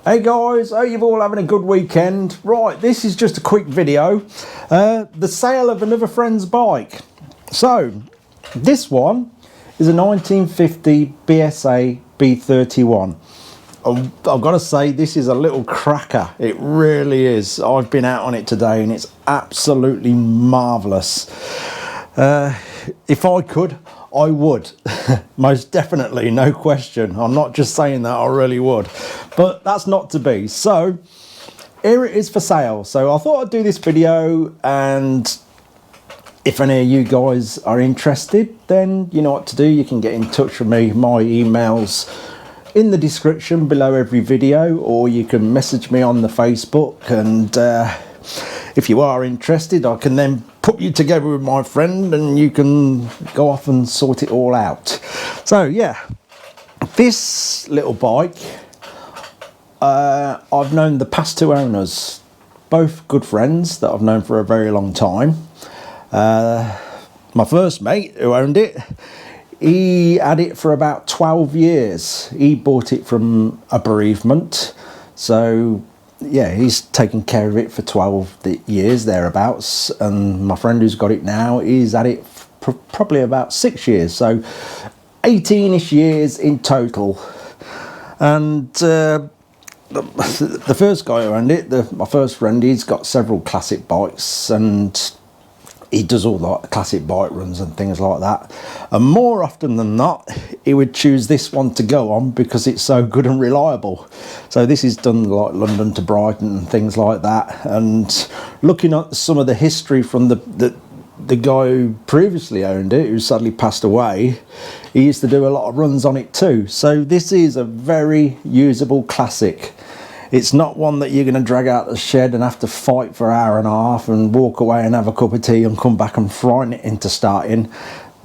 Hey guys, hope you've all having a good weekend. Right, this is just a quick video. The sale of another friend's bike. So, this one is a 1950 BSA B31. I've got to say, this is a little cracker. It really is. I've been out on it today and it's absolutely marvellous. If I could, I would. Most definitely, no question. I'm not just saying that, I really would. But that's not to be. So, here it is for sale. So I thought I'd do this video, and if any of you guys are interested, then you know what to do. You can get in touch with me. My email's in the description below every video, or you can message me on the Facebook, and if you are interested, I can then put you together with my friend and you can go off and sort it all out. So yeah, this little bike, I've known the past two owners, both good friends that I've known for a very long time. My first mate who owned it, he had it for about 12 years. He bought it from a bereavement, so yeah, he's taken care of it for 12 years thereabouts. And my friend who's got it now, he's had it for probably about 6 years, so 18ish years in total. And the first guy who owned it, my first friend, he's got several classic bikes and he does all the classic bike runs and things like that, and more often than not he would choose this one to go on because it's so good and reliable. So this is done like London to Brighton and things like that. And looking at some of the history from the guy who previously owned it, who sadly passed away, he used to do a lot of runs on it too. So this is a very usable classic. It's not one that you're going to drag out the shed and have to fight for an hour and a half and walk away and have a cup of tea and come back and frighten it into starting.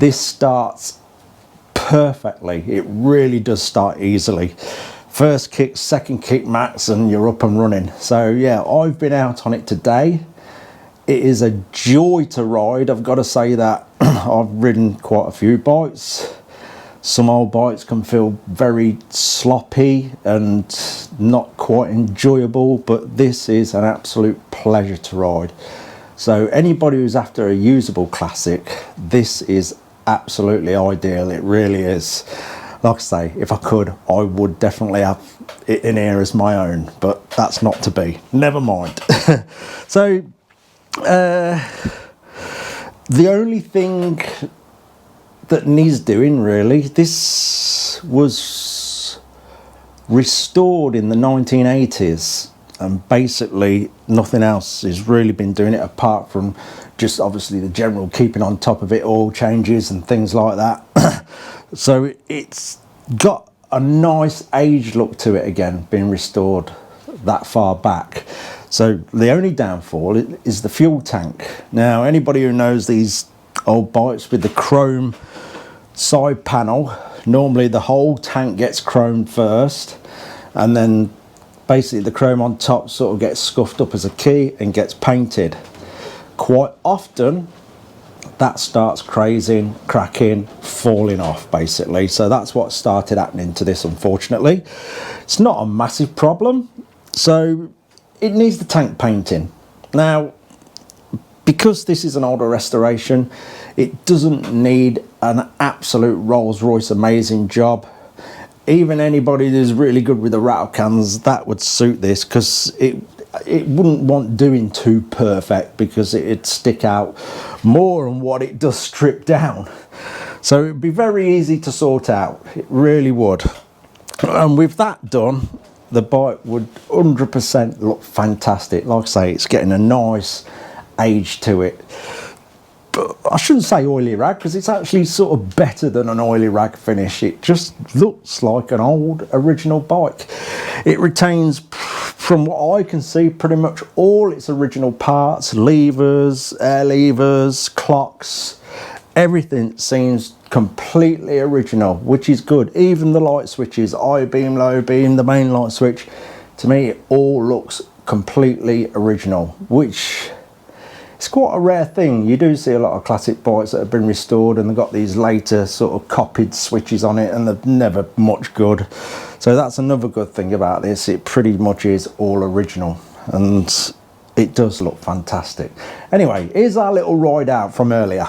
This starts perfectly. It really does start easily. First kick, second kick max, and you're up and running. So yeah, I've been out on it today. It is a joy to ride. I've got to say that. I've ridden quite a few bikes. Some old bikes can feel very sloppy and not quite enjoyable, but this is an absolute pleasure to ride. So anybody who's after a usable classic, this is absolutely ideal. It really is. Like I say, if I could, I would definitely have it in here as my own, but that's not to be. Never mind. So the only thing that needs doing, really, this was restored in the 1980s, and basically nothing else has really been doing it apart from just obviously the general keeping on top of it, oil changes and things like that. So it's got a nice aged look to it again, being restored that far back. So the only downfall is the fuel tank. Now anybody who knows these old bikes with the chrome side panel, normally the whole tank gets chromed first, and then basically the chrome on top sort of gets scuffed up as a key and gets painted. Quite often that starts crazing, cracking, falling off basically. So that's what started happening to this, unfortunately. It's not a massive problem, so it needs the tank painting. Now, because this is an older restoration, it doesn't need an absolute Rolls-Royce amazing job. Even anybody who's really good with the rattle cans, that would suit this, because it wouldn't want doing too perfect, because it'd stick out more than what it does stripped down. So it'd be very easy to sort out, it really would. And with that done, the bike would 100% look fantastic. Like I say, it's getting a nice age to it. But I shouldn't say oily rag, because it's actually sort of better than an oily rag finish. It just looks like an old original bike. It retains, from what I can see, pretty much all its original parts, levers, air levers, clocks, everything seems completely original, which is good. Even the light switches, high beam, low beam, the main light switch, to me it all looks completely original, which it's quite a rare thing. You do see a lot of classic bikes that have been restored and they've got these later sort of copied switches on it and they're never much good. So that's another good thing about this. It pretty much is all original and it does look fantastic. Anyway, here's our little ride out from earlier.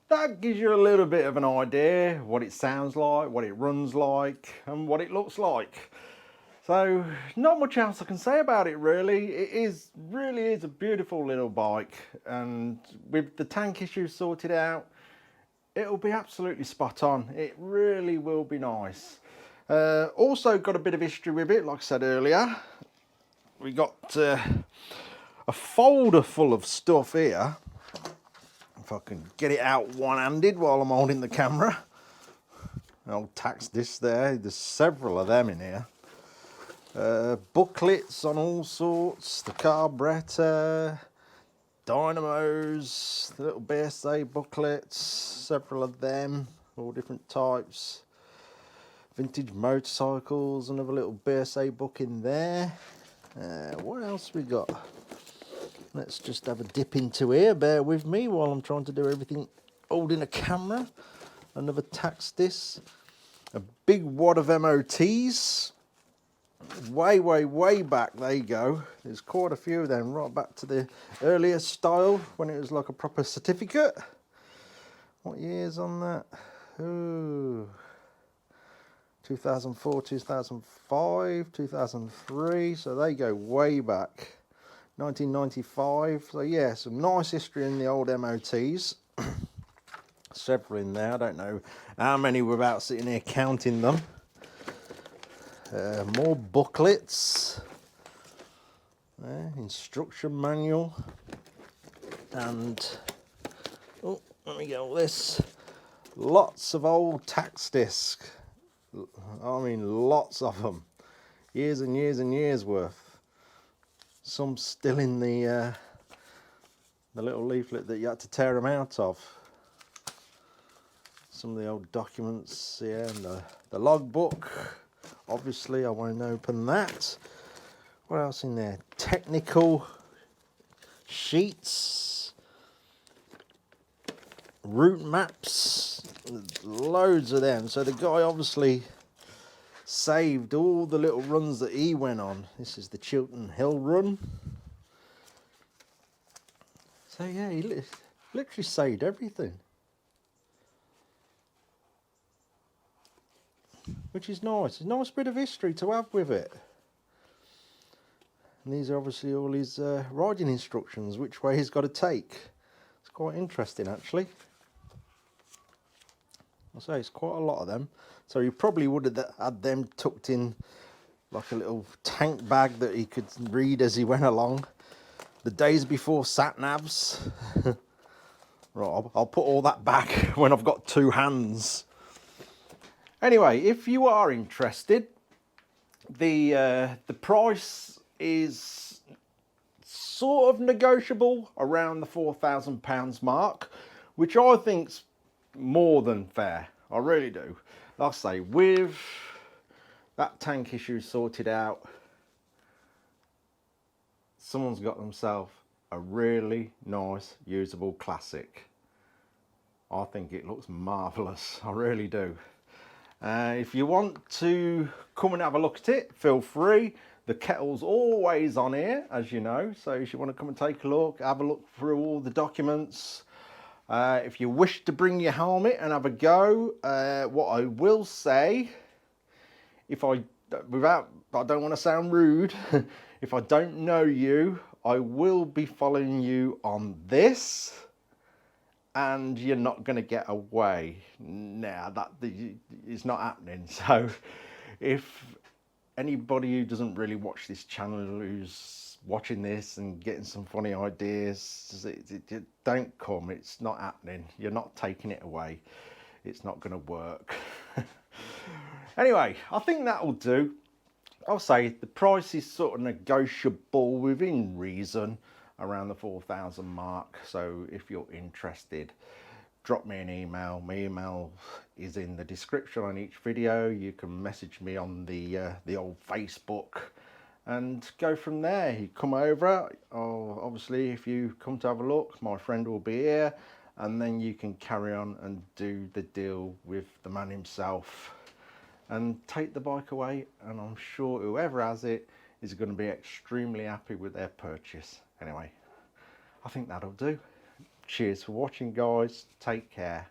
That gives you a little bit of an idea what it sounds like, what it runs like and what it looks like. So not much else I can say about it really. It really is a beautiful little bike, and with the tank issue sorted out, it'll be absolutely spot on. It really will be nice. Also got a bit of history with it, like I said earlier. We got a folder full of stuff here. If I can get it out one-handed while I'm holding the camera. I'll tax this there. There's several of them in here. Booklets on all sorts, the carburetor, dynamos, the little BSA booklets, several of them, all different types. Vintage motorcycles, another little BSA book in there. What else we got? Let's just have a dip into here, bear with me while I'm trying to do everything holding a camera. Another tax disc, a big wad of MOTs, way back, there you go. There's quite a few of them, right back to the earlier style, when it was like a proper certificate. What year's on that? Ooh, 2004, 2005, 2003, so they go way back. 1995, so yeah, some nice history in the old MOTs. Several in there, I don't know how many without sitting here counting them. More booklets, instruction manual, And oh, let me get all this. Lots of old tax discs. I mean, lots of them. Years and years and years worth. Some still in the little leaflet that you had to tear them out of. Some of the old documents here, and the logbook. Obviously, I won't open that. What else in there? Technical sheets, route maps, loads of them. So the guy obviously saved all the little runs that he went on. This is the Chiltern Hill run. So yeah, he literally saved everything, which is nice. It's a nice bit of history to have with it. And these are obviously all his riding instructions, which way he's got to take. It's quite interesting, actually. I'll say it's quite a lot of them. So he probably would have had them tucked in like a little tank bag that he could read as he went along. The days before sat-navs. Right, I'll put all that back when I've got two hands. Anyway, if you are interested, the price is sort of negotiable around the £4,000 mark, which I think's more than fair. I really do. Like I say, with that tank issue sorted out, someone's got themselves a really nice usable classic. I think it looks marvellous. I really do. If you want to come and have a look at it, feel free. The kettle's always on here, as you know. So if you want to come and take a look, have a look through all the documents. If you wish to bring your helmet and have a go, what I will say, I don't want to sound rude, if I don't know you, I will be following you on this, and you're not going to get away. Nah, that is not happening. So if anybody who doesn't really watch this channel, who's watching this and getting some funny ideas, don't come. It's not happening. You're not taking it away. It's not going to work. Anyway, I think that'll do. I'll say the price is sort of negotiable within reason, around the 4,000 mark. So if you're interested, drop me an email. My email is in the description on each video. You can message me on the old Facebook and go from there. You come over, obviously if you come to have a look, my friend will be here, and then you can carry on and do the deal with the man himself and take the bike away, and I'm sure whoever has it is going to be extremely happy with their purchase. Anyway, I think that'll do. Cheers for watching, guys. Take care.